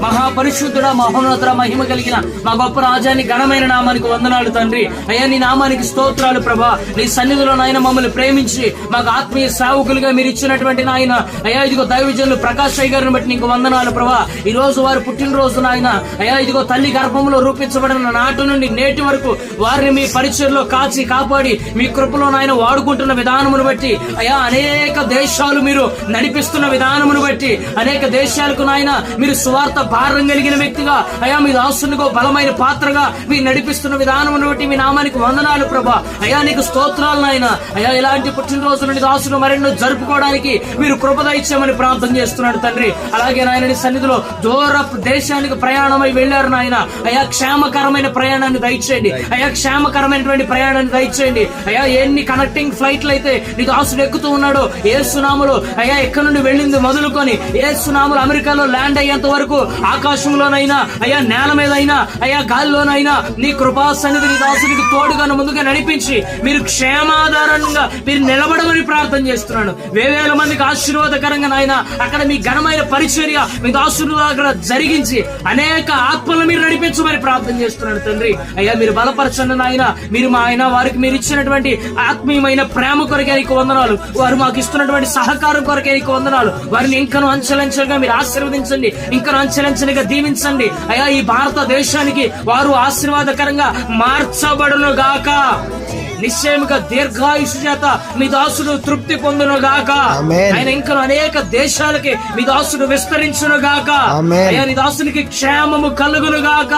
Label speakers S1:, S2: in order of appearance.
S1: మహాపరిశుద్ధుడా, మహోన్నతుడా, మహిమ కలిగిన మా గొప్ప రాజాని ఘనమైన నామానికి వందనాలు తండ్రి. అయ్యా నీ నామానికి స్తోత్రాలు ప్రభా. నీ సన్నిధిలో నాయన మమ్మల్ని ప్రేమించి మాకు ఆత్మీయ సేవకులుగా మీరు ఇచ్చినటువంటి నాయన అయ్యా ఇదిగో దైవజనులు ప్రకాష్ అయ్య గారిని బట్టి నీకు వందనాలు ప్రభా. ఈ రోజు వారు పుట్టినరోజు నాయన అయ్యా ఇదిగో తల్లి గర్భంలో రూపించబడిన నాటి నుండి నేటి వరకు వారిని మీ పరిచయంలో కాచి కాపాడి మీ కృపలో నాయన వాడుకుంటున్న విధానమును బట్టి అయ్యా అనేక దేశాలు మీరు నడిపిస్తున్న విధానమును బట్టి అనేక దేశాలకు నాయన మీరు సువార్త భారం కలిగిన వ్యక్తిగా అయ్యా మీ దాసునికో బలమైన పాత్రగా మీరు నడిపిస్తున్న విధానమును బట్టి మీ నామానికి వందనాలు ప్రభా. అయ్యా నీకు స్తోత్రాలు నాయన. అయ్యా ఇలాంటి పుట్టినరోజు నుండి దాసులు మరెన్నో జరుపుకోవడానికి మీరు కృప దయచేయమని ప్రార్థన చేస్తున్నాడు తండ్రి. అలాగే నాయన నీ సన్నిధిలో దూర దేశానికి ప్రయాణమై వెళ్లారు నాయన. అయ్యా క్షేమకరమైన ప్రయాణాన్ని దయచేయండి. అయ్యా క్షేమకరమైనటువంటి ప్రయాణాన్ని దయచేయండి. అయ్యా ఎన్ని కనెక్టింగ్ ఫ్లైట్లు అయితే నీ దాసుడు ఎక్కుతూ ఉన్నాడో యేసునామములో అయ్యా ఎక్కడి నుండి వెళ్ళింది మొదలుకొని యేసునామములో అమెరికాలో ల్యాండ్ అయ్యేంత వరకు ఆకాశంలోనైనా అయ్యా నేల మీద అయినా అయ్యా గాలిలోనైనా నీ కృపా సన్నిధి నీ దాసునికి తోడుగా ముందుగా నడిపించి మీరు క్షేమాధారంగా మీరు నిలబడమని ప్రార్థన చేస్తున్నాను. వేవేల మందికి ఆశీర్వాదకరంగా నాయన అక్కడ మీ ఘనమైన పరిచర్య మీ దాసుల దగ్గర జరిగించి అనేక ఆత్మలను మీరు నడిపించమని ప్రార్థన చేస్తున్నాడు తండ్రి. అయ్యా మీరు బలపరచండి నాయన. మీరు మా ఆయన వారికి మీరు ఇచ్చినటువంటి ఆత్మీయమైన ప్రేమ కొరకే నీకు వందనాలు. వారు మాకు ఇస్తున్నటువంటి సహకారం కొరకే నీకు వందనాలు. వారిని ఇంకను అంచెలంచెలుగా మీరు ఆశీర్వదించండి, ఇంకను అంచెలంచెలుగా దీవించండి. అయ్యా ఈ భారతదేశానికి వారు ఆశీర్వాదకరంగా మార్చబడును గాక. నిశ్చయముగా దీర్ఘాయుషు చేత మీ దాసుడు తృప్తి పొందును గాక. ఆయన ఇంకా అనేక దేశాలకి మీ దాసుడు విస్తరించును గాక. అయ్యా నీ దాసునికి క్షేమము కలుగును గాక.